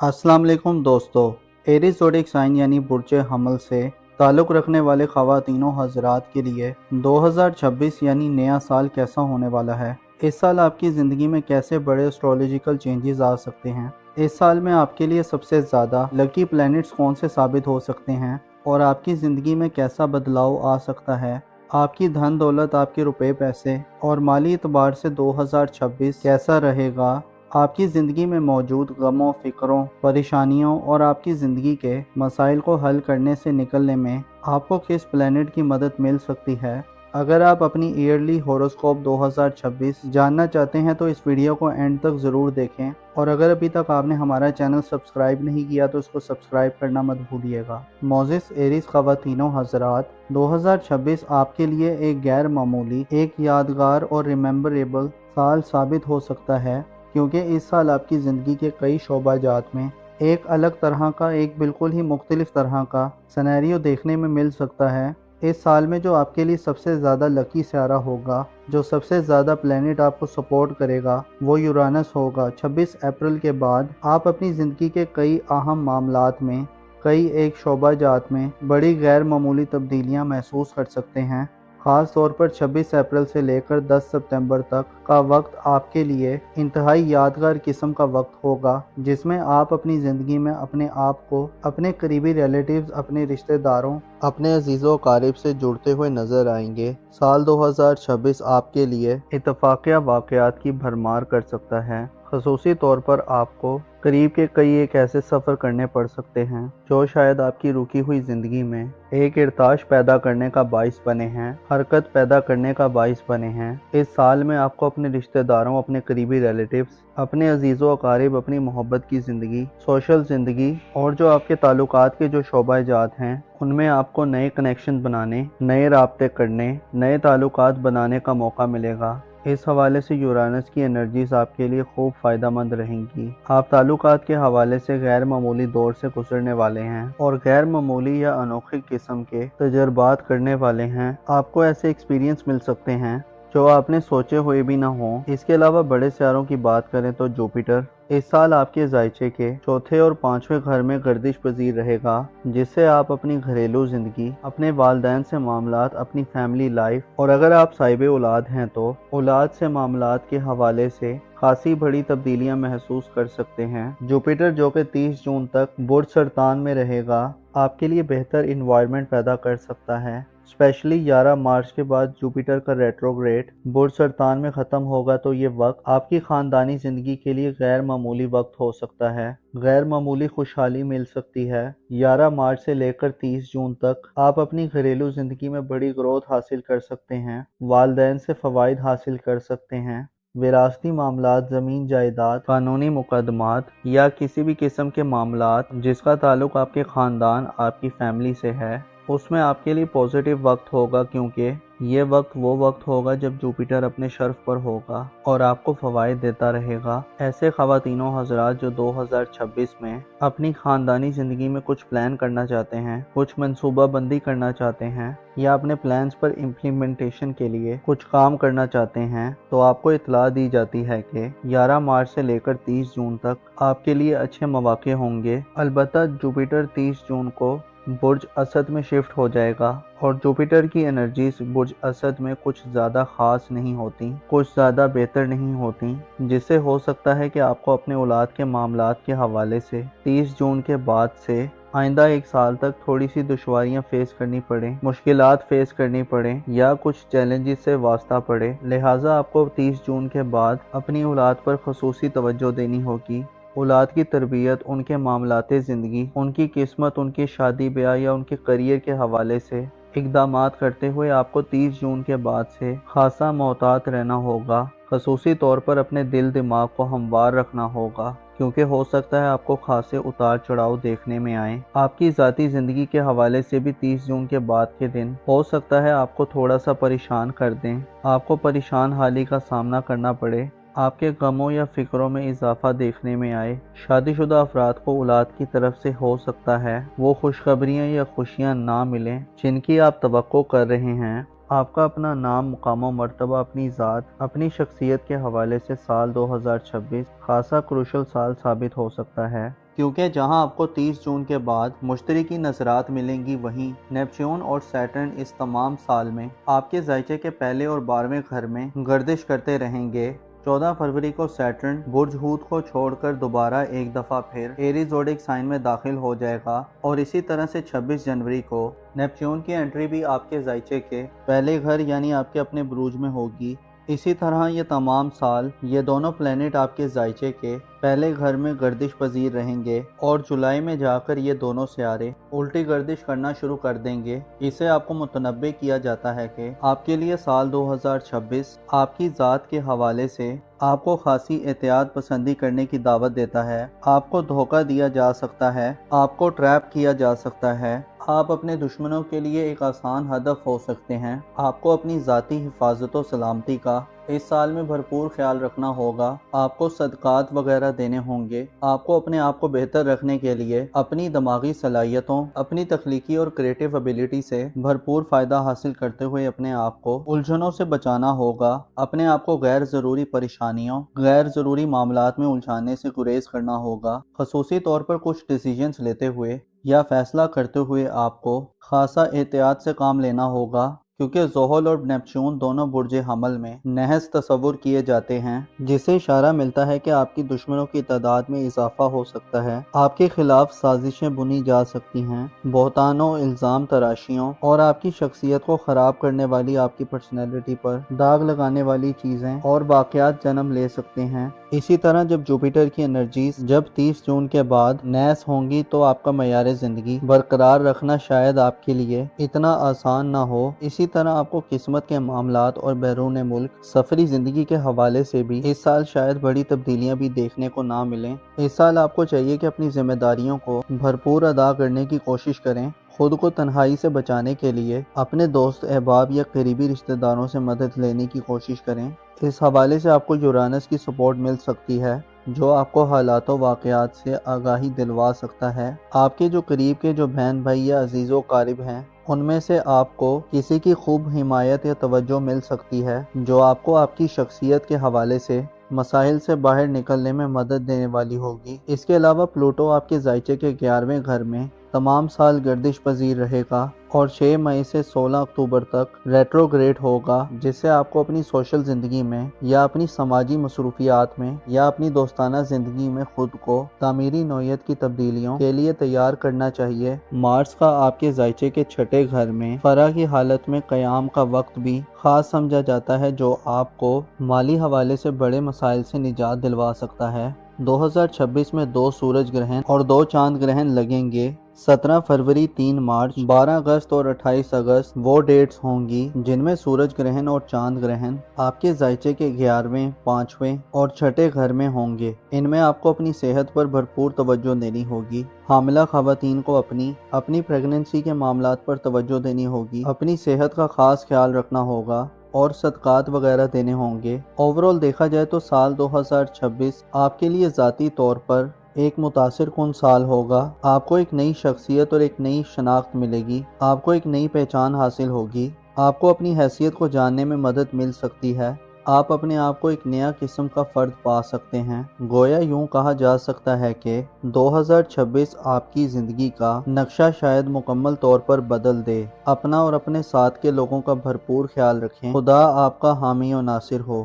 अस्सलाम वालेकुम दोस्तों। एरीज ज़ोडिएक साइन यानी बुर्ज हमल से ताल्लुक़ रखने वाले ख़वातीनों हज़रात के लिए 2026 यानी नया साल कैसा होने वाला है। इस साल आपकी ज़िंदगी में कैसे बड़े एस्ट्रोलॉजिकल चेंजेस आ सकते हैं। इस साल में आपके लिए सबसे ज़्यादा लकी प्लैनेट्स कौन से साबित हो सकते हैं और आपकी ज़िंदगी में कैसा बदलाव आ सकता है। आपकी धन दौलत, आपके रुपए पैसे और माली एतबार से 2026 कैसा रहेगा। आपकी ज़िंदगी में मौजूद गमों, फ़िक्रों, परेशानियों और आपकी ज़िंदगी के मसाइल को हल करने से निकलने में आपको किस प्लैनेट की मदद मिल सकती है। अगर आप अपनी ईयरली हॉरोस्कोप 2026 जानना चाहते हैं तो इस वीडियो को एंड तक ज़रूर देखें, और अगर अभी तक आपने हमारा चैनल सब्सक्राइब नहीं किया तो इसको सब्सक्राइब करना मत भूलिएगा। मोज़िस एरीज ख़वातीनों हज़रात, 2026 आपके लिए एक गैर मामूली, एक यादगार और रिमेम्बरेबल साल साबित हो सकता है, क्योंकि इस साल आपकी ज़िंदगी के कई शोबाजात में एक अलग तरह का, एक बिल्कुल ही मुख्तलिफ तरह का सिनेरियो देखने में मिल सकता है। इस साल में जो आपके लिए सबसे ज़्यादा लकी सितारा होगा, जो सबसे ज़्यादा प्लैनेट आपको सपोर्ट करेगा, वो यूरानस होगा। 26 अप्रैल के बाद आप अपनी ज़िंदगी के कई अहम मामलात में, कई एक शोबाजात में बड़ी गैर मामूली तब्दीलियाँ महसूस कर सकते हैं। ख़ास तौर पर 26 अप्रैल से लेकर 10 सितंबर तक का वक्त आपके लिए इंतहाई यादगार किस्म का वक्त होगा, जिसमें आप अपनी ज़िंदगी में अपने आप को अपने करीबी रिलेटिव्स, अपने रिश्तेदारों, अपने अजीज़ों क़रीब से जुड़ते हुए नज़र आएंगे। साल 2026 आपके लिए इत्तफ़ाक़िया वाक़यात की भरमार कर सकता है। ख़ुसूसी तौर पर आपको करीब के कई एक ऐसे सफ़र करने पड़ सकते हैं जो शायद आपकी रुकी हुई ज़िंदगी में एक इर्ताश पैदा करने का बाइस बने हैं, हरकत पैदा करने का बाइस बने हैं। इस साल में आपको अपने रिश्तेदारों, अपने करीबी रिलेटिव्स, अपने अजीज़ों अकारिब, अपनी मोहब्बत की ज़िंदगी, सोशल ज़िंदगी और जो आपके ताल्लुकात के जो शोबाजात हैं, उनमें आपको नए कनेक्शन बनाने, नए राब्ते करने, नए ताल्लुकात बनाने का मौका मिलेगा। इस हवाले से यूरानस की एनर्जीज आपके लिए खूब फ़ायदेमंद रहेंगी। आप ताल्लुकात के हवाले से गैर मामूली दौर से गुजरने वाले हैं और गैर मामूली या अनोखी किस्म के तजर्बात करने वाले हैं। आपको ऐसे एक्सपीरियंस मिल सकते हैं जो आपने सोचे हुए भी ना हो। इसके अलावा बड़े सितारों की बात करें तो जुपिटर इस साल आपके ज़ायचे के चौथे और पांचवें घर में गर्दिश पजीर रहेगा, जिससे आप अपनी घरेलू ज़िंदगी, अपने वालिदैन से मामलात, अपनी फैमिली लाइफ और अगर आप साहिब औलाद हैं तो औलाद से मामलात के हवाले से खासी बड़ी तब्दीलियां महसूस कर सकते हैं। जुपिटर जो कि 30 जून तक बुर्ज सरतान में रहेगा, आपके लिए बेहतर इन्वायरमेंट पैदा कर सकता है। स्पेशली 11 मार्च के बाद जुपिटर का रेट्रोग्रेड बुर्ज सरतान में ख़त्म होगा, तो ये वक्त आपकी ख़ानदानी ज़िंदगी के लिए गैर मामूली वक्त हो सकता है। गैर मामूली खुशहाली मिल सकती है। 11 मार्च से लेकर 30 जून तक आप अपनी घरेलू ज़िंदगी में बड़ी ग्रोथ हासिल कर सकते हैं, वालिदैन से फ़वाइद हासिल कर सकते हैं। विरासती मामलात, ज़मीन जायदाद, कानूनी मुकदमात या किसी भी किस्म के मामलात जिसका ताल्लुक़ आपके ख़ानदान, आपकी फैमिली से है, उसमें आपके लिए पॉजिटिव वक्त होगा, क्योंकि ये वक्त वो वक्त होगा जब जुपिटर अपने शर्फ पर होगा और आपको फ़वाइद देता रहेगा। ऐसे ख़वातीनों हज़रात जो 2026 में अपनी ख़ानदानी ज़िंदगी में कुछ प्लान करना चाहते हैं, कुछ मनसूबा बंदी करना चाहते हैं या अपने प्लान्स पर इम्प्लीमेंटेशन के लिए कुछ काम करना चाहते हैं, तो आपको इत्तला दी जाती है कि 11 मार्च से लेकर 30 जून तक आपके लिए अच्छे मौके होंगे। अलबत्ता जुपिटर 30 जून को बुर्ज असद में शिफ्ट हो जाएगा और जुपिटर की एनर्जीज बुर्ज असद में कुछ ज़्यादा ख़ास नहीं होती, कुछ ज़्यादा बेहतर नहीं होती, जिससे हो सकता है कि आपको अपने औलाद के मामलात के हवाले से 30 जून के बाद से आइंदा एक साल तक थोड़ी सी दुश्वारियां फेस करनी पड़े, मुश्किलात फेस करनी पड़े या कुछ चैलेंजेस से वास्ता पड़े। लिहाजा आपको 30 जून के बाद अपनी औलाद पर खसूसी तवज्जो देनी होगी। औलाद की तरबियत, उनके मामलाते ज़िंदगी, उनकी किस्मत, उनकी शादी ब्याह या उनके करियर के हवाले से इक़दामात करते हुए आपको 30 जून के बाद से खासा मोहतात रहना होगा। खसूसी तौर पर अपने दिल दिमाग को हमवार रखना होगा, क्योंकि हो सकता है आपको खासे उतार चढ़ाव देखने में आए। आपकी ज़ाती ज़िंदगी के हवाले से भी 30 जून के बाद के दिन हो सकता है आपको थोड़ा सा परेशान कर दें, आपको परेशान हाली का सामना करना पड़े, आपके गमों या फिक्रों में इजाफा देखने में आए। शादीशुदा अफराद को औलाद की तरफ से हो सकता है वो खुशखबरियाँ या खुशियाँ ना मिलें जिनकी आप तवक्को कर रहे हैं। आपका अपना नाम, मुकाम व मर्तबा, अपनी ज़ात, अपनी शख्सियत के हवाले से साल 2026 खासा क्रूशल साल साबित हो सकता है। کیونکہ جہاں آپ کو 30 جون کے بعد مشتری کی نظرات ملیں گی، وہیں نیپچون اور سیٹرن اس تمام سال میں آپ کے ذائچے کے پہلے اور 12ویں گھر میں گردش کرتے رہیں گے۔ 14 فروری کو سیٹرن برج ہوت کو چھوڑ کر دوبارہ ایک دفعہ پھر ایریز زوڈک سائن میں داخل ہو جائے گا، اور اسی طرح سے 26 جنوری کو نیپچون کی انٹری بھی آپ کے ذائچے کے پہلے گھر یعنی آپ کے اپنے بروج میں ہوگی۔ اسی طرح یہ تمام سال یہ دونوں پلینٹ آپ کے ذائچے کے پہلے گھر میں گردش پذیر رہیں گے، اور جولائی میں جا کر یہ دونوں سیارے الٹی گردش کرنا شروع کر دیں گے۔ اسے آپ کو متنبع کیا جاتا ہے کہ آپ کے لیے سال 2026 آپ کی ذات کے حوالے سے آپ کو خاصی احتیاط پسندی کرنے کی دعوت دیتا ہے۔ آپ کو دھوکہ دیا جا سکتا ہے، آپ کو ٹریپ کیا جا سکتا ہے، آپ اپنے دشمنوں کے لیے ایک آسان ہدف ہو سکتے ہیں۔ آپ کو اپنی ذاتی حفاظت و سلامتی کا اس سال میں بھرپور خیال رکھنا ہوگا۔ آپ کو صدقات وغیرہ دینے ہوں گے۔ آپ کو اپنے آپ کو بہتر رکھنے کے لیے اپنی دماغی صلاحیتوں، اپنی تخلیقی اور کریٹیو ایبیلٹی سے بھرپور فائدہ حاصل کرتے ہوئے اپنے آپ کو الجھنوں سے بچانا ہوگا۔ اپنے آپ کو غیر ضروری پریشانیوں، غیر ضروری معاملات میں الجھانے سے گریز کرنا ہوگا۔ خصوصی طور پر کچھ ڈیسیژنز لیتے ہوئے یا فیصلہ کرتے ہوئے آپ کو خاصا احتیاط سے کام لینا ہوگا، کیونکہ زحل اور نیپچون دونوں برج حمل میں نحس تصور کیے جاتے ہیں، جس سے اشارہ ملتا ہے کہ آپ کی دشمنوں کی تعداد میں اضافہ ہو سکتا ہے، آپ کے خلاف سازشیں بنی جا سکتی ہیں، بہتانوں، الزام تراشیوں اور آپ کی شخصیت کو خراب کرنے والی آپ کی پرسنالٹی پر داغ لگانے والی چیزیں اور واقعات جنم لے سکتے ہیں۔ اسی طرح جب جوپیٹر کی انرجیز جب 30 جون کے بعد نیس ہوں گی تو آپ کا معیار زندگی برقرار رکھنا شاید آپ کے لیے اتنا آسان نہ ہو۔ اسی طرح آپ کو قسمت کے معاملات اور بیرون ملک سفری زندگی کے حوالے سے بھی اس سال شاید بڑی تبدیلیاں بھی دیکھنے کو نہ ملیں۔ اس سال آپ کو چاہیے کہ اپنی ذمہ داریوں کو بھرپور ادا کرنے کی کوشش کریں۔ خود کو تنہائی سے بچانے کے لیے اپنے دوست احباب یا قریبی رشتہ داروں سے مدد لینے کی کوشش کریں۔ اس حوالے سے آپ کو یورانس کی سپورٹ مل سکتی ہے، جو آپ کو حالات و واقعات سے آگاہی دلوا سکتا ہے۔ آپ کے جو قریب کے جو بہن بھائی یا عزیز و قارب ہیں، ان میں سے آپ کو کسی کی خوب حمایت یا توجہ مل سکتی ہے، جو آپ کو آپ کی شخصیت کے حوالے سے مسائل سے باہر نکلنے میں مدد دینے والی ہوگی۔ اس کے علاوہ پلوٹو آپ کے ذائچے کے 11ویں گھر میں تمام سال گردش پذیر رہے گا اور 6 مئی سے 16 اکتوبر تک ریٹروگریڈ ہوگا، جس سے آپ کو اپنی سوشل زندگی میں یا اپنی سماجی مصروفیات میں یا اپنی دوستانہ زندگی میں خود کو تعمیری نوعیت کی تبدیلیوں کے لیے تیار کرنا چاہیے۔ مارس کا آپ کے ذائچے کے 6 گھر میں فرح کی حالت میں قیام کا وقت بھی خاص سمجھا جاتا ہے، جو آپ کو مالی حوالے سے بڑے مسائل سے نجات دلوا سکتا ہے۔ 2026 میں 2 سورج گرہن اور 2 چاند گرہن لگیں گے۔ 17 فروری، 3 مارچ، 12 اگست اور 28 اگست وہ ڈیٹس ہوں گی جن میں سورج گرہن اور چاند گرہن آپ کے ذائچے کے 11ویں، 5ویں اور 6 گھر میں ہوں گے۔ ان میں آپ کو اپنی صحت پر بھرپور توجہ دینی ہوگی۔ حاملہ خواتین کو اپنی پریگننسی کے معاملات پر توجہ دینی ہوگی، اپنی صحت کا خاص خیال رکھنا ہوگا اور صدقات وغیرہ دینے ہوں گے۔ اوورآل دیکھا جائے تو سال 2026 آپ کے لیے ذاتی طور پر ایک متاثر کن سال ہوگا۔ آپ کو ایک نئی شخصیت اور ایک نئی شناخت ملے گی، آپ کو ایک نئی پہچان حاصل ہوگی، آپ کو اپنی حیثیت کو جاننے میں مدد مل سکتی ہے، آپ اپنے آپ کو ایک نیا قسم کا فرد پا سکتے ہیں۔ گویا یوں کہا جا سکتا ہے کہ 2026 آپ کی زندگی کا نقشہ شاید مکمل طور پر بدل دے۔ اپنا اور اپنے ساتھ کے لوگوں کا بھرپور خیال رکھیں۔ خدا آپ کا حامی و ناصر ہو۔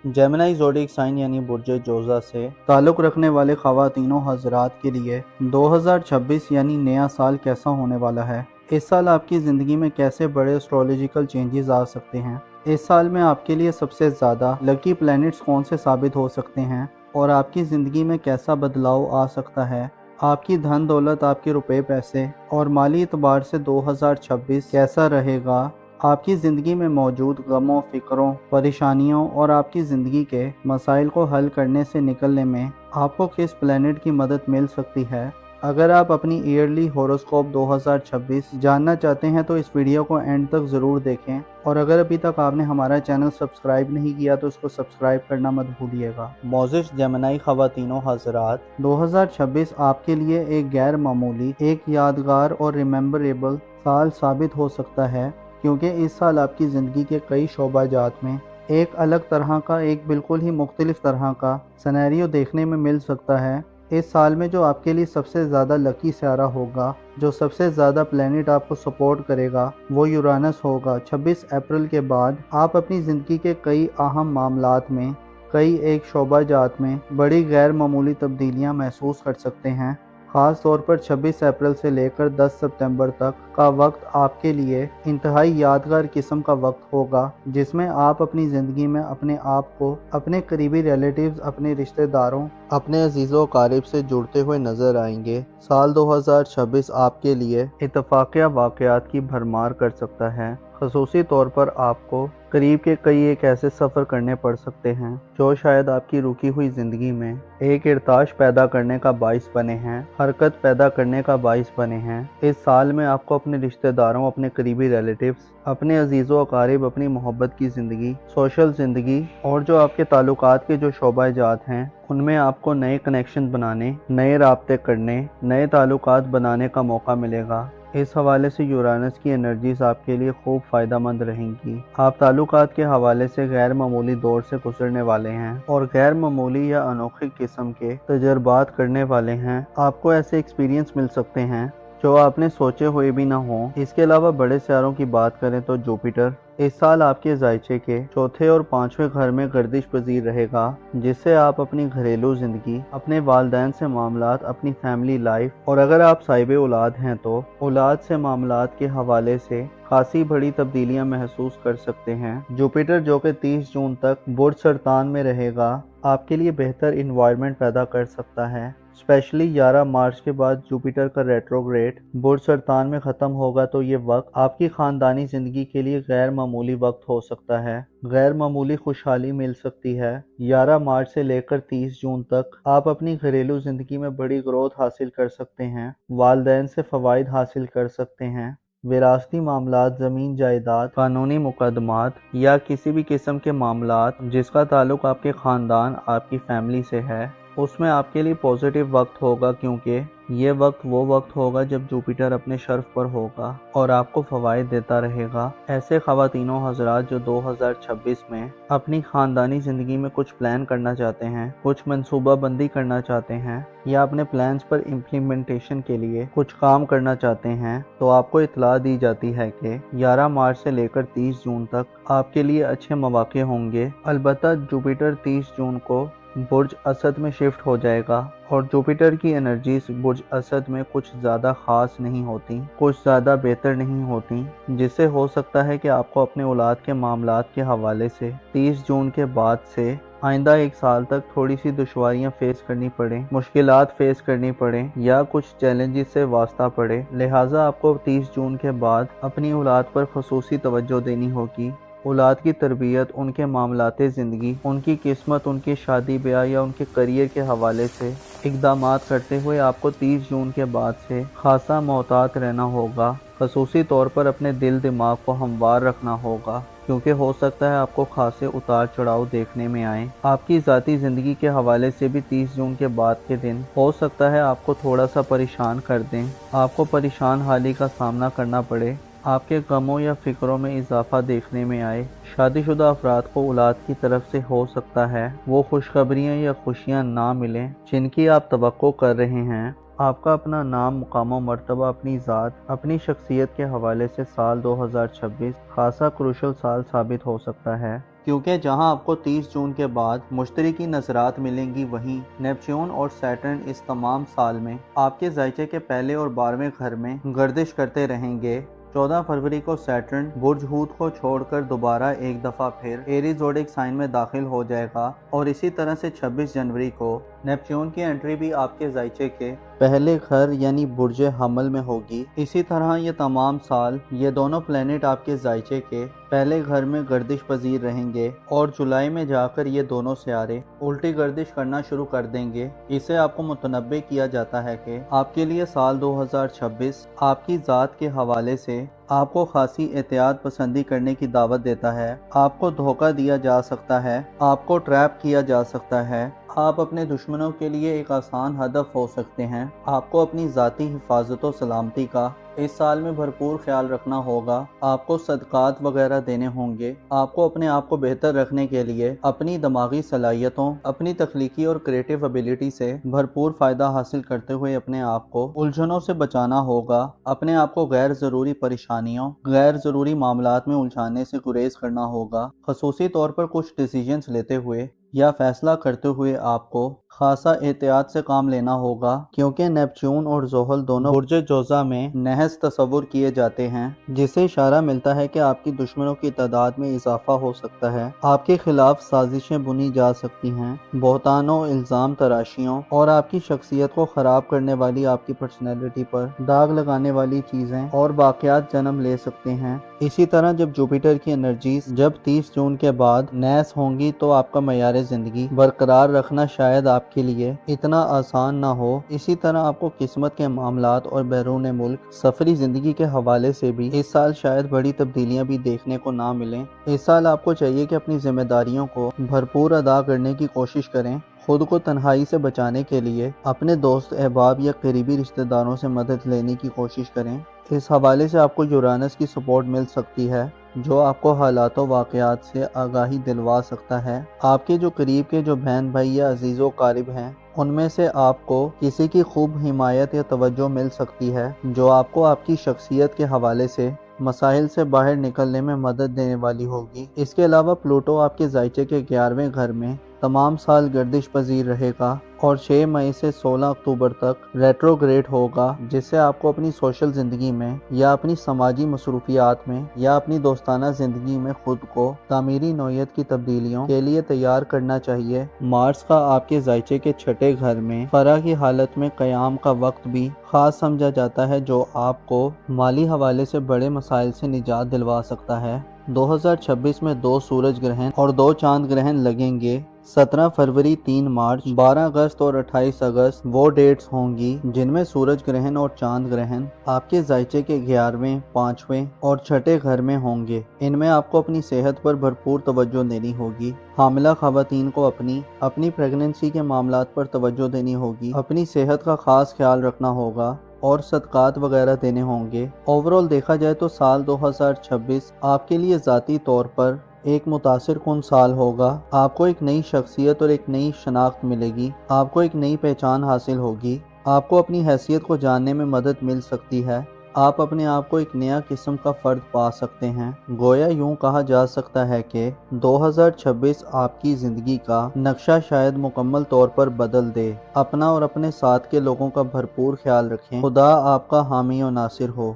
جیمنائی زوڈک سائن یعنی برج جوزہ سے تعلق رکھنے والے خواتین و حضرات کے لیے 2026 یعنی نیا سال کیسا ہونے والا ہے؟ اس سال آپ کی زندگی میں کیسے بڑے اسٹرولوجیکل چینجز آ سکتے ہیں؟ اس سال میں آپ کے لیے سب سے زیادہ لکی پلینٹس کون سے ثابت ہو سکتے ہیں اور آپ کی زندگی میں کیسا بدلاؤ آ سکتا ہے؟ آپ کی دھن دولت، آپ کے روپے پیسے اور مالی اعتبار سے 2026 کیسا رہے گا؟ آپ کی زندگی میں موجود غموں، فکروں، پریشانیوں اور آپ کی زندگی کے مسائل کو حل کرنے سے نکلنے میں آپ کو کس پلینٹ کی مدد مل سکتی ہے؟ اگر آپ اپنی ایئرلی ہوروسکوپ 2026 جاننا چاہتے ہیں تو اس ویڈیو کو اینڈ تک ضرور دیکھیں، اور اگر ابھی تک آپ نے ہمارا چینل سبسکرائب نہیں کیا تو اس کو سبسکرائب کرنا مت بھولیے گا۔ معزز جیمنائی خواتین و حضرات، 2026 آپ کے لیے ایک غیر معمولی، ایک یادگار اور ریممبریبل سال ثابت ہو سکتا ہے، کیونکہ اس سال آپ کی زندگی کے کئی شعبہ جات میں एक अलग तरह का, एक बिल्कुल ही मुख्तलिफ तरह का सिनेरियो देखने में मिल सकता है। इस साल में जो आपके लिए सबसे ज़्यादा लकी सितारा होगा, जो सबसे ज़्यादा प्लेनेट आपको सपोर्ट करेगा, वो यूरानस होगा। 26 अप्रैल के बाद आप अपनी ज़िंदगी के कई अहम मामलात में, कई एक शोबा जात में बड़ी गैर मामूली तब्दीलियाँ महसूस कर सकते हैं। ख़ास तौर पर 26 अप्रैल से लेकर 10 सितंबर तक का वक्त आपके लिए इंतहाई यादगार किस्म का वक्त होगा, जिसमें आप अपनी ज़िंदगी में अपने आप को अपने करीबी रिलेटिव्स, अपने रिश्तेदारों, अपने अजीज़ों क़रीब से जुड़ते हुए नज़र आएंगे। साल 2026 आपके लिए इत्तफ़ाक़िया वाक़यात की भरमार कर सकता है। ख़ुसूसी तौर पर आपको करीब के कई एक ऐसे सफ़र करने पड़ सकते हैं जो शायद आपकी रुकी हुई ज़िंदगी में एक इर्ताश पैदा करने का बाइस बने हैं, हरकत पैदा करने का बाइस बने हैं। इस साल में आपको अपने रिश्तेदारों, अपने करीबी रिलेटिव्स, अपने अजीज़ों अकारिब, अपनी मोहब्बत की ज़िंदगी, सोशल ज़िंदगी और जो आपके ताल्लुकात के जो शोबा जात हैं, उनमें आपको नए कनेक्शन बनाने, नए राब्ते करने, नए ताल्लुकात बनाने का मौका मिलेगा। इस हवाले से यूरानस की एनर्जीज आपके लिए खूब फ़ायदेमंद रहेंगी। आप ताल्लुकात के हवाले से गैर मामूली दौर से गुजरने वाले हैं और गैर मामूली या अनोखी किस्म के तजर्बात करने वाले हैं। आपको ऐसे एक्सपीरियंस मिल सकते हैं जो आपने सोचे हुए भी ना हो। इसके अलावा बड़े सितारों की बात करें तो जुपिटर इस साल आपके जायचे के चौथे और पांचवें घर में गर्दिश पजीर रहेगा, जिससे आप अपनी घरेलू जिंदगी, अपने वालिदैन से मामलात, अपनी फैमिली लाइफ और अगर आप साहिब औलाद हैं तो औलाद से मामलात के हवाले से खासी बड़ी तब्दीलियां महसूस कर सकते हैं। जुपिटर जो कि 30 जून तक बुर्ज सरतान में रहेगा, आपके लिए बेहतर इन्वायरमेंट पैदा कर सकता है। स्पेशली 11 मार्च के बाद जुपिटर का रेट्रोग्रेड बुर्ज सरतान में ख़त्म होगा, तो ये वक्त आपकी ख़ानदानी ज़िंदगी के लिए गैर मामूली वक्त हो सकता है। गैर मामूली खुशहाली मिल सकती है। 11 मार्च से लेकर 30 जून तक आप अपनी घरेलू ज़िंदगी में बड़ी ग्रोथ हासिल कर सकते हैं, वालिदैन से फ़वाइद हासिल कर सकते हैं। विरासती मामलात, ज़मीन जायदाद, कानूनी मुकदमात या किसी भी किस्म के मामलात जिसका ताल्लुक आपके ख़ानदान, आपकी फैमिली से है, उसमें आपके लिए पॉजिटिव वक्त होगा, क्योंकि ये वक्त वो वक्त होगा जब जुपिटर अपने शर्फ पर होगा और आपको फ़वाइद देता रहेगा। ऐसे ख़वातीनों हज़रात जो 2026 में अपनी ख़ानदानी ज़िंदगी में कुछ प्लान करना चाहते हैं, कुछ मंसूबा बंदी करना चाहते हैं या अपने प्लान्स पर इम्प्लीमेंटेशन के लिए कुछ काम करना चाहते हैं, तो आपको इत्तला दी जाती है कि 11 मार्च से लेकर 30 जून तक आपके लिए अच्छे मौके होंगे। अलबत्ता जुपिटर 30 जून को बुर्ज असद में शिफ्ट हो जाएगा और जुपिटर की एनर्जीज बुर्ज असद में कुछ ज़्यादा ख़ास नहीं होती, कुछ ज़्यादा बेहतर नहीं होती, जिससे हो सकता है कि आपको अपने औलाद के मामलात के हवाले से 30 जून के बाद से आइंदा एक साल तक थोड़ी सी दुश्वारियां फेस करनी पड़े, मुश्किलात फेस करनी पड़े या कुछ चैलेंजेस से वास्ता पड़े। लिहाजा आपको 30 जून के बाद अपनी औलाद पर खुसूसी तवज्जो देनी होगी। औलाद की तरबियत, उनके मामलाते ज़िंदगी, उनकी किस्मत, उनकी शादी ब्याह या उनके करियर के हवाले से इक़दामात करते हुए आपको 30 जून के बाद से खासा मोहतात रहना होगा। ख़ुसूसी तौर पर अपने दिल दिमाग को हमवार रखना होगा, क्योंकि हो सकता है आपको खासे उतार चढ़ाव देखने में आए। आपकी ज़ाती ज़िंदगी के हवाले से भी 30 जून के बाद के दिन हो सकता है आपको थोड़ा सा परेशान कर दें, आपको परेशान हाली का सामना करना पड़े, आपके गमों या फिक्रों में इजाफा देखने में आए। शादीशुदा अफराद को औलाद की तरफ से हो सकता है वो खुशखबरियाँ या खुशियाँ ना मिलें जिनकी आप तवक्को कर रहे हैं। आपका अपना नाम, मुकाम और मर्तबा, अपनी ज़ात, अपनी शख्सियत के हवाले से साल 2026 खासा क्रूशल साल साबित हो सकता है, क्योंकि जहां आपको 30 जून के बाद मुश्तरी की नज़रात मिलेंगी, वहीं नेपच्यून और सैटर्न इस तमाम साल में आपके जायचे के पहले और 12वें घर में गर्दिश करते रहेंगे। 14 फरवरी को सैटर्न बुर्ज हूत को छोड़कर दोबारा एक दफ़ा फिर एरीज ज़ोडिक साइन में दाखिल हो जाएगा और इसी तरह से 26 जनवरी को नेपच्यून की एंट्री भी आपके जायचे के पहले घर यानी बुर्ज हमल में होगी। इसी तरह ये तमाम साल ये दोनों प्लेनेट आपके जायचे के पहले घर में गर्दिश पजीर रहेंगे और जुलाई में जाकर ये दोनों सियारे उल्टी गर्दिश करना शुरू कर देंगे। इसे आपको मुतनब्बे किया जाता है कि आपके लिए साल 2026 आपकी ज़ात के हवाले से आपको खासी एहतियात पसंदी करने की दावत देता है। आपको धोखा दिया जा सकता है, आपको ट्रैप किया जा सकता है, आप अपने दुश्मनों के लिए एक आसान हदफ हो सकते हैं। आपको अपनी ज़ाती हिफाजत और सलामती का इस साल में भरपूर ख्याल रखना होगा। आपको सदकात वगैरह देने होंगे। आपको अपने आप को बेहतर रखने के लिए अपनी दिमागी सलाहियतों, अपनी तख्लीकी और क्रिएटिव एबिलिटी से भरपूर फ़ायदा हासिल करते हुए अपने आप को उलझनों से बचाना होगा। अपने आप को गैर ज़रूरी परेशानियों, गैर ज़रूरी मामलात में उलझाने से गुरेज करना होगा। खसूसी तौर पर कुछ डिसीजंस लेते हुए या फैसला करते हुए आपको खासा एहतियात से काम लेना होगा, क्योंकि नेपच्यून और ज़ोहल दोनों बुर्ज जोज़ा में नहस तस्वुर किए जाते हैं, जिससे इशारा मिलता है कि आपकी दुश्मनों की तादाद में इजाफा हो सकता है। आपके खिलाफ साजिशें बुनी जा सकती हैं। बहतानों, इल्ज़ाम तराशियों और आपकी शख्सियत को ख़राब करने वाली आपकी पर्सनैलिटी पर दाग लगाने वाली चीज़ें और वाक़यात जन्म ले सकते हैं। इसी तरह जब जुपिटर की एनर्जीज जब 30 जून के बाद नैस होंगी तो आपका मयार ज़िंदगी बरकरार रखना शायद आपके लिए इतना आसान ना हो। इसी तरह आपको किस्मत के मामलात और बैरून मुल्क सफरी ज़िंदगी के हवाले से भी इस साल शायद बड़ी तब्दीलियां भी देखने को ना मिलें। इस साल आपको चाहिए कि अपनी जिम्मेदारियों को भरपूर अदा करने की कोशिश करें। खुद को तन्हाई से बचाने के लिए अपने दोस्त, अहबाब या करीबी रिश्तेदारों से मदद लेने की कोशिश करें। इस हवाले से आपको यूरानस की सपोर्ट मिल सकती है, जो आपको हालातों वाक़यात से आगाही दिलवा सकता है। आपके जो करीब के जो बहन भाई या अजीज़ो कारिब हैं, उनमें से आपको किसी की खूब हिमायत या तवज्जो मिल सकती है, जो आपको आपकी शख्सियत के हवाले से मसाइल से बाहर निकलने में मदद देने वाली होगी। इसके अलावा प्लूटो आपके ज़ायचे के 11वें घर में तमाम साल गर्दिश पजीर रहेगा और 6 मई से 16 अक्टूबर तक रेट्रोग्रेड होगा, जिससे आपको अपनी सोशल ज़िंदगी में या अपनी समाजी मसरूफियात में या अपनी दोस्ताना ज़िंदगी में खुद को तामीरी नौयत की तब्दीलियों के लिए तैयार करना चाहिए। मार्स का आपके ज़ायचे के 6ठे घर में फरा की हालत में क़याम का वक्त भी ख़ास समझा जाता है, जो आपको माली हवाले से बड़े मसाइल से निजात दिलवा सकता है। 2026 में 2 सूरज ग्रहण और 2 चांद ग्रहण लगेंगे। 17 फरवरी, 3 मार्च, 12 अगस्त और 28 अगस्त वो डेट्स होंगी जिनमें सूरज ग्रहण और चांद ग्रहण आपके ज़ायचे के 11वें, 5वें और 6ठे घर में होंगे। इनमें आपको अपनी सेहत पर भरपूर तवज्जो देनी होगी। हामिला ख़वातीन को अपनी प्रेगनेंसी के मामलात पर तवज्जो देनी होगी। अपनी सेहत का ख़ास ख्याल रखना होगा और सदकात वगैरह देने होंगे। ओवरऑल देखा जाए तो साल 2026 आपके लिए ज़ाती तौर पर एक मुतासिर कुन साल होगा। आपको एक नई शख्सियत और एक नई शनाख्त मिलेगी। आपको एक नई पहचान हासिल होगी। आपको अपनी हैसियत को जानने में मदद मिल सकती है। आप अपने आप को एक नया किस्म का फ़र्द पा सकते हैं। गोया यूं कहा जा सकता है कि 2026 आपकी ज़िंदगी का नक्शा शायद मुकम्मल तौर पर बदल दे। अपना और अपने साथ के लोगों का भरपूर ख्याल रखें। खुदा आपका हामी और नासिर हो।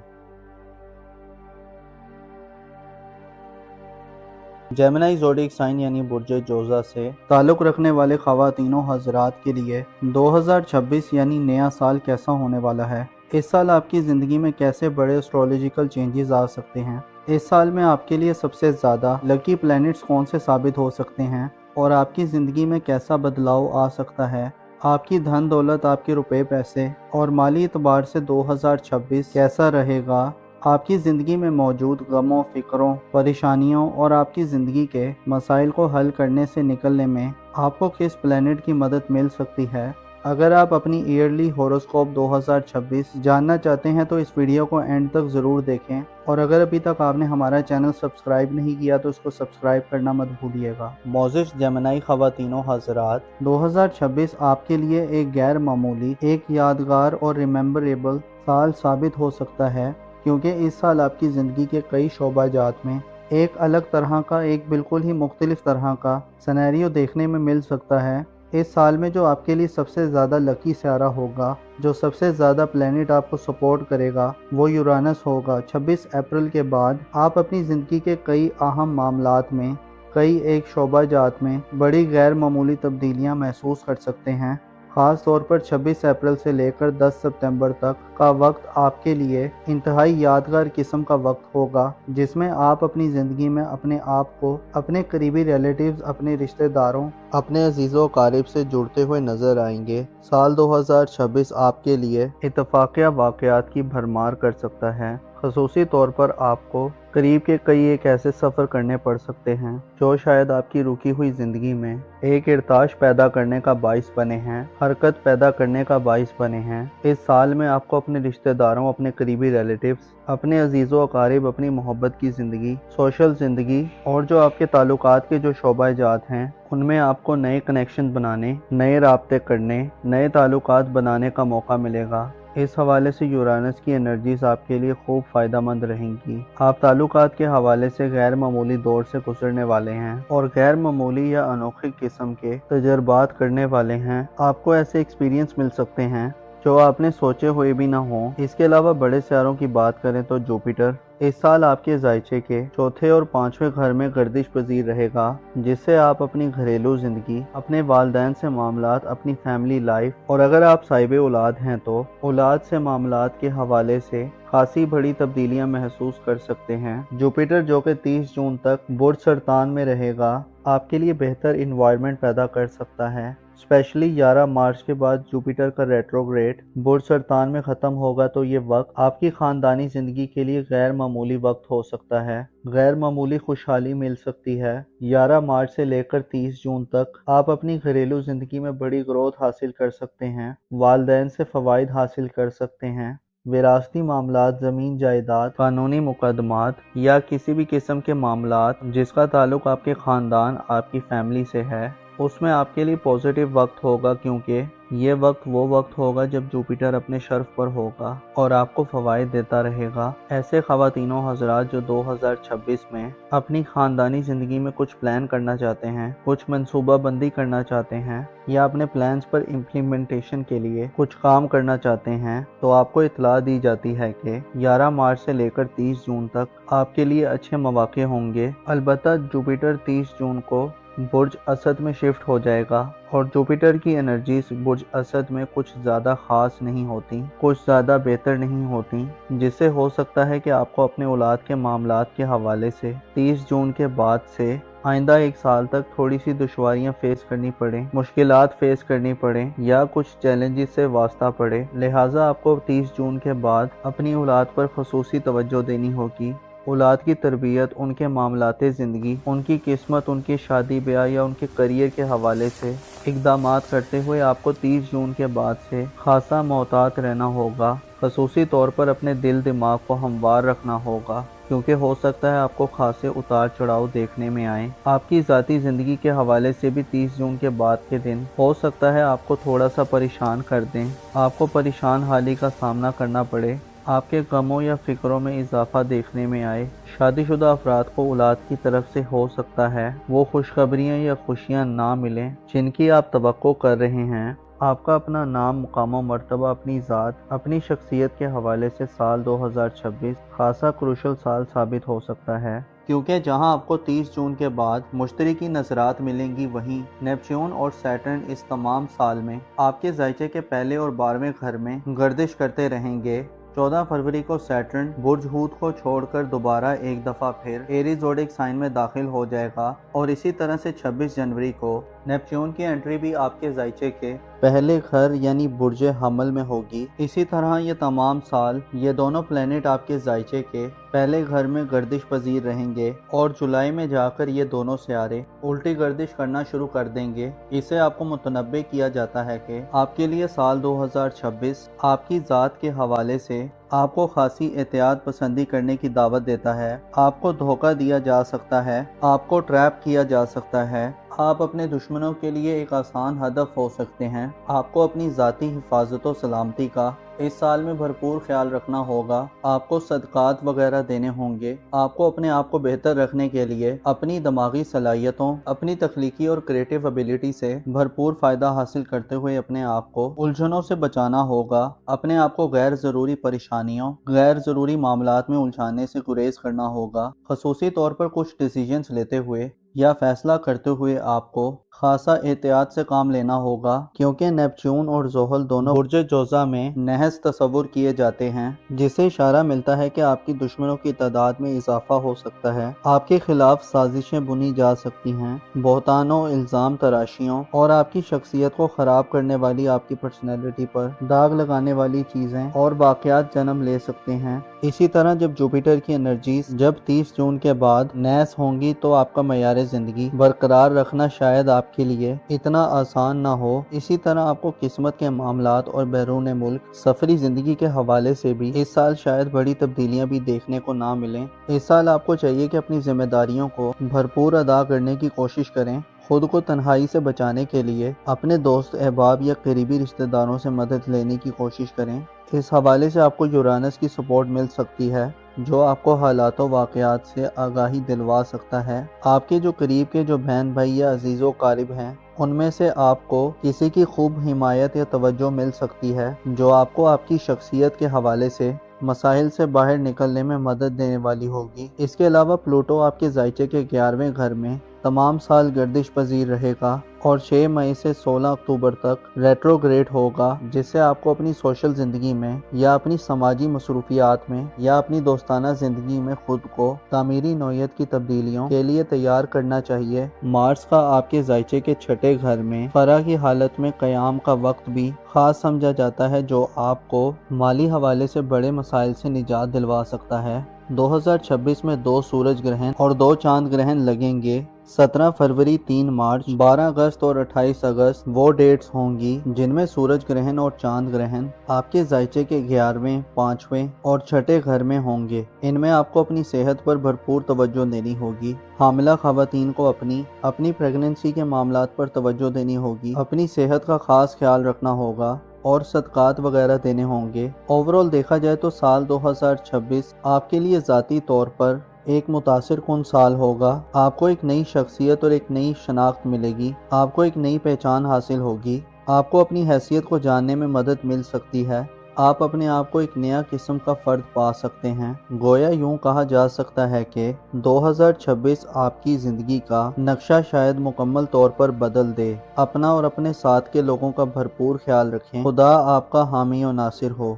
जेमिनी ज़ोडिएक साइन यानी बुर्ज जोज़ा से ताल्लुक़ रखने वाले ख़वातीनों हज़रात के लिए 2026 यानी नया साल कैसा होने वाला है। इस साल आपकी ज़िंदगी में कैसे बड़े एस्ट्रोलॉजिकल चेंजेस आ सकते हैं। इस साल में आपके लिए सबसे ज़्यादा लकी प्लैनेट्स कौन से साबित हो सकते हैं और आपकी ज़िंदगी में कैसा बदलाव आ सकता है। आपकी धन दौलत, आपके रुपए पैसे और माली एतबार से 2026 कैसा रहेगा। आपकी ज़िंदगी में मौजूद गमों, फ़िक्रों, परेशानियों और आपकी ज़िंदगी के मसाइल को हल करने से निकलने में आपको किस प्लैनेट की मदद मिल सकती है। अगर आप अपनी ईयरली हॉरोस्कोप 2026 जानना चाहते हैं तो इस वीडियो को एंड तक ज़रूर देखें, और अगर अभी तक आपने हमारा चैनल सब्सक्राइब नहीं किया तो इसको सब्सक्राइब करना मत भूलिएगा। मोज़िज़ जेमिनी ख़वातीनों हज़रात, 2026 आपके लिए एक गैर मामूली, एक यादगार और रिमेम्बरेबल साल साबित हो सकता है, क्योंकि इस साल आपकी ज़िंदगी के कई शोबाजात में एक अलग तरह का, एक बिल्कुल ही मुख्तलिफ तरह का सिनेरियो देखने में मिल सकता है। इस साल में जो आपके लिए सबसे ज़्यादा लकी सितारा होगा, जो सबसे ज़्यादा प्लैनेट आपको सपोर्ट करेगा, वो यूरानस होगा। 26 अप्रैल के बाद आप अपनी ज़िंदगी के कई अहम मामलात में, कई एक शोबाजात में बड़ी गैर मामूली तब्दीलियाँ महसूस कर सकते हैं। ख़ास तौर पर 26 अप्रैल से लेकर 10 सितंबर तक का वक्त आपके लिए इंतहाई यादगार किस्म का वक्त होगा, जिसमें आप अपनी ज़िंदगी में अपने आप को, अपने करीबी रिलेटिव्स, अपने रिश्तेदारों, اپنے عزیزوں و اقارب سے جڑتے ہوئے نظر آئیں گے۔ سال 2026 آپ کے لیے اتفاقیہ واقعات کی بھرمار کر سکتا ہے۔ خصوصی طور پر آپ کو قریب کے کئی ایک ایسے سفر کرنے پڑ سکتے ہیں جو شاید آپ کی رکی ہوئی زندگی میں ایک ارتعاش پیدا کرنے کا باعث بنے ہیں، حرکت پیدا کرنے کا باعث بنے ہیں۔ اس سال میں آپ کو اپنے رشتہ داروں، اپنے قریبی ریلیٹیوز، اپنے عزیزوں و اقارب، اپنی محبت کی زندگی، سوشل زندگی اور جو آپ کے تعلقات کے جو شعبہ جات ہیں ان میں آپ کو نئے کنیکشن بنانے، نئے رابطے کرنے، نئے تعلقات بنانے کا موقع ملے گا۔ اس حوالے سے یورانس کی انرجیز آپ کے لیے خوب فائدہ مند رہیں گی۔ آپ تعلقات کے حوالے سے غیر معمولی دور سے گزرنے والے ہیں اور غیر معمولی یا انوکھے قسم کے تجربات کرنے والے ہیں۔ آپ کو ایسے ایکسپیرینس مل سکتے ہیں جو آپ نے سوچے ہوئے بھی نہ ہوں۔ اس کے علاوہ بڑے سیاروں کی بات کریں تو جوپیٹر اس سال آپ کے ذائچے کے چوتھے اور پانچویں گھر میں گردش پذیر رہے گا، جس سے آپ اپنی گھریلو زندگی، اپنے والدین سے معاملات، اپنی فیملی لائف اور اگر آپ صاحب اولاد ہیں تو اولاد سے معاملات کے حوالے سے خاصی بڑی تبدیلیاں محسوس کر سکتے ہیں۔ جوپیٹر جو کہ 30 جون تک برج سرطان میں رہے گا، آپ کے لیے بہتر انوائرمنٹ پیدا کر سکتا ہے۔ اسپیشلی 11 مارچ کے بعد جوپیٹر کا ریٹروگریڈ برج سرطان میں ختم ہوگا تو یہ وقت آپ کی خاندانی زندگی کے لیے غیر معمولی وقت ہو سکتا ہے۔ غیر معمولی خوشحالی مل سکتی ہے۔ 11 مارچ سے لے کر 30 جون تک آپ اپنی گھریلو زندگی میں بڑی گروتھ حاصل کر سکتے ہیں، والدین سے فوائد حاصل کر سکتے ہیں۔ وراثتی معاملات، زمین جائیداد، قانونی مقدمات یا کسی بھی قسم کے معاملات جس کا تعلق آپ کے خاندان، آپ کی فیملی سے ہے، اس میں آپ کے لیے پازیٹیو وقت ہوگا، کیونکہ یہ وقت وہ وقت ہوگا جب جوپیٹر اپنے شرف پر ہوگا اور آپ کو فوائد دیتا رہے گا۔ ایسے خواتین و حضرات جو 2026 میں اپنی خاندانی زندگی میں کچھ پلان کرنا چاہتے ہیں، کچھ منصوبہ بندی کرنا چاہتے ہیں یا اپنے پلانز پر امپلیمنٹیشن کے لیے کچھ کام کرنا چاہتے ہیں، تو آپ کو اطلاع دی جاتی ہے کہ 11 مارچ سے لے کر 30 جون تک آپ کے لیے اچھے مواقع ہوں گے۔ البتہ جوپیٹر 30 جون کو برج اسد میں شفٹ ہو جائے گا اور جوپیٹر کی انرجیز برج اسد میں کچھ زیادہ خاص نہیں ہوتی، کچھ زیادہ بہتر نہیں ہوتی، جس سے ہو سکتا ہے کہ آپ کو اپنے اولاد کے معاملات کے حوالے سے 30 جون کے بعد سے آئندہ ایک سال تک تھوڑی سی دشواریاں فیس کرنی پڑیں، مشکلات فیس کرنی پڑیں یا کچھ چیلنجز سے واسطہ پڑے۔ لہٰذا آپ کو 30 جون کے بعد اپنی اولاد پر خصوصی توجہ دینی ہوگی۔ اولاد کی تربیت، ان کے معاملات زندگی، ان کی قسمت، ان کی شادی بیاہ یا ان کے کریئر کے حوالے سے اقدامات کرتے ہوئے آپ کو 30 جون کے بعد سے خاصا محتاط رہنا ہوگا۔ خصوصی طور پر اپنے دل دماغ کو ہموار رکھنا ہوگا، کیونکہ ہو سکتا ہے آپ کو خاصے اتار چڑھاؤ دیکھنے میں آئیں۔ آپ کی ذاتی زندگی کے حوالے سے بھی 30 جون کے بعد کے دن ہو سکتا ہے آپ کو تھوڑا سا پریشان کر دیں، آپ کو پریشان حالی کا سامنا کرنا پڑے، آپ کے غموں یا فکروں میں اضافہ دیکھنے میں آئے۔ شادی شدہ افراد کو اولاد کی طرف سے ہو سکتا ہے وہ خوشخبریاں یا خوشیاں نہ ملیں جن کی آپ توقع کر رہے ہیں۔ آپ کا اپنا نام، مقام و مرتبہ، اپنی ذات، اپنی شخصیت کے حوالے سے سال 2026 خاصا کروشل سال ثابت ہو سکتا ہے، کیونکہ جہاں آپ کو 30 جون کے بعد مشترکی نظرات ملیں گی، وہیں نیپچون اور سیٹرن اس تمام سال میں آپ کے ذائچے کے پہلے اور 12ویں گھر میں گردش کرتے رہیں گے۔ 14 فروری کو سیٹرن برج ہوت کو چھوڑ کر دوبارہ ایک دفعہ پھر ایریز زوڈک سائن میں داخل ہو جائے گا اور اسی طرح سے 26 جنوری کو نیپچون کی انٹری بھی آپ کے ذائچے کے پہلے گھر یعنی برج حمل میں ہوگی۔ اسی طرح یہ تمام سال یہ دونوں پلینٹ آپ کے ذائچے کے پہلے گھر میں گردش پذیر رہیں گے اور جولائی میں جا کر یہ دونوں سیارے الٹی گردش کرنا شروع کر دیں گے۔ اسے آپ کو متنبع کیا جاتا ہے کہ آپ کے لیے سال 2026 آپ کی ذات کے حوالے سے آپ کو خاصی احتیاط پسندی کرنے کی دعوت دیتا ہے۔ آپ کو دھوکہ دیا جا سکتا ہے، آپ کو ٹریپ کیا جا سکتا ہے، آپ اپنے دشمنوں کے لیے ایک آسان ہدف ہو سکتے ہیں۔ آپ کو اپنی ذاتی حفاظت و سلامتی کا اس سال میں بھرپور خیال رکھنا ہوگا۔ آپ کو صدقات وغیرہ دینے ہوں گے۔ آپ کو اپنے آپ کو بہتر رکھنے کے لیے اپنی دماغی صلاحیتوں، اپنی تخلیقی اور کریٹیو ایبیلٹی سے بھرپور فائدہ حاصل کرتے ہوئے اپنے آپ کو الجھنوں سے بچانا ہوگا۔ اپنے آپ کو غیر ضروری پریشانیوں، غیر ضروری معاملات میں الجھانے سے گریز کرنا ہوگا۔ خصوصی طور پر کچھ ڈیسیجنز لیتے ہوئے یا فیصلہ کرتے ہوئے آپ کو خاصا احتیاط سے کام لینا ہوگا، کیونکہ نیپچون اور زحل دونوں برج جوزا میں نحس تصور کیے جاتے ہیں، جس سے اشارہ ملتا ہے کہ آپ کی دشمنوں کی تعداد میں اضافہ ہو سکتا ہے، آپ کے خلاف سازشیں بنی جا سکتی ہیں، بہتانوں، الزام تراشیوں اور آپ کی شخصیت کو خراب کرنے والی آپ کی پرسنالٹی پر داغ لگانے والی چیزیں اور واقعات جنم لے سکتے ہیں۔ اسی طرح جب جوپیٹر کی انرجیز جب 30 جون کے بعد نحس ہوں گی تو آپ کا معیار زندگی برقرار رکھنا شاید آپ کے لیے اتنا آسان نہ ہو۔ اسی طرح آپ کو قسمت کے معاملات اور بیرون ملک سفری زندگی کے حوالے سے بھی اس سال شاید بڑی تبدیلیاں بھی دیکھنے کو نہ ملیں۔ اس سال آپ کو چاہیے کہ اپنی ذمہ داریوں کو بھرپور ادا کرنے کی کوشش کریں، خود کو تنہائی سے بچانے کے لیے اپنے دوست احباب یا قریبی رشتہ داروں سے مدد لینے کی کوشش کریں۔ اس حوالے سے آپ کو یورانس کی سپورٹ مل سکتی ہے، جو آپ کو حالات و واقعات سے آگاہی دلوا سکتا ہے۔ آپ کے جو قریب کے جو بہن بھائی یا عزیز و قارب ہیں، ان میں سے آپ کو کسی کی خوب حمایت یا توجہ مل سکتی ہے، جو آپ کو آپ کی شخصیت کے حوالے سے مسائل سے باہر نکلنے میں مدد دینے والی ہوگی۔ اس کے علاوہ پلوٹو آپ کے ذائچے کے 11ویں گھر میں تمام سال گردش پذیر رہے گا اور 6 مئی سے 16 اکتوبر تک ریٹروگریڈ ہوگا، جس سے آپ کو اپنی سوشل زندگی میں یا اپنی سماجی مصروفیات میں یا اپنی دوستانہ زندگی میں خود کو تعمیری نوعیت کی تبدیلیوں کے لیے تیار کرنا چاہیے۔ مارس کا آپ کے ذائچے کے 6 گھر میں فرح کی حالت میں قیام کا وقت بھی خاص سمجھا جاتا ہے، جو آپ کو مالی حوالے سے بڑے مسائل سے نجات دلوا سکتا ہے۔ 2026 میں 2 سورج گرہن اور 2 چاند گرہن لگیں گے۔ 17 فروری، 3 مارچ، 12 اگست اور 28 اگست وہ ڈیٹس ہوں گی جن میں سورج گرہن اور چاند گرہن آپ کے ذائچے کے 11ویں، 5ویں اور 6 گھر میں ہوں گے۔ ان میں آپ کو اپنی صحت پر بھرپور توجہ دینی ہوگی۔ حاملہ خواتین کو اپنی پریگننسی کے معاملات پر توجہ دینی ہوگی، اپنی صحت کا خاص خیال رکھنا ہوگا اور صدقات وغیرہ دینے ہوں گے۔ اوورال دیکھا جائے تو سال 2026 آپ کے لیے ذاتی طور پر ایک متاثر کن سال ہوگا۔ آپ کو ایک نئی شخصیت اور ایک نئی شناخت ملے گی، آپ کو ایک نئی پہچان حاصل ہوگی، آپ کو اپنی حیثیت کو جاننے میں مدد مل سکتی ہے، آپ اپنے آپ کو ایک نیا قسم کا فرد پا سکتے ہیں۔ گویا یوں کہا جا سکتا ہے کہ 2026 آپ کی زندگی کا نقشہ شاید مکمل طور پر بدل دے۔ اپنا اور اپنے ساتھ کے لوگوں کا بھرپور خیال رکھیں۔ خدا آپ کا حامی و ناصر ہو۔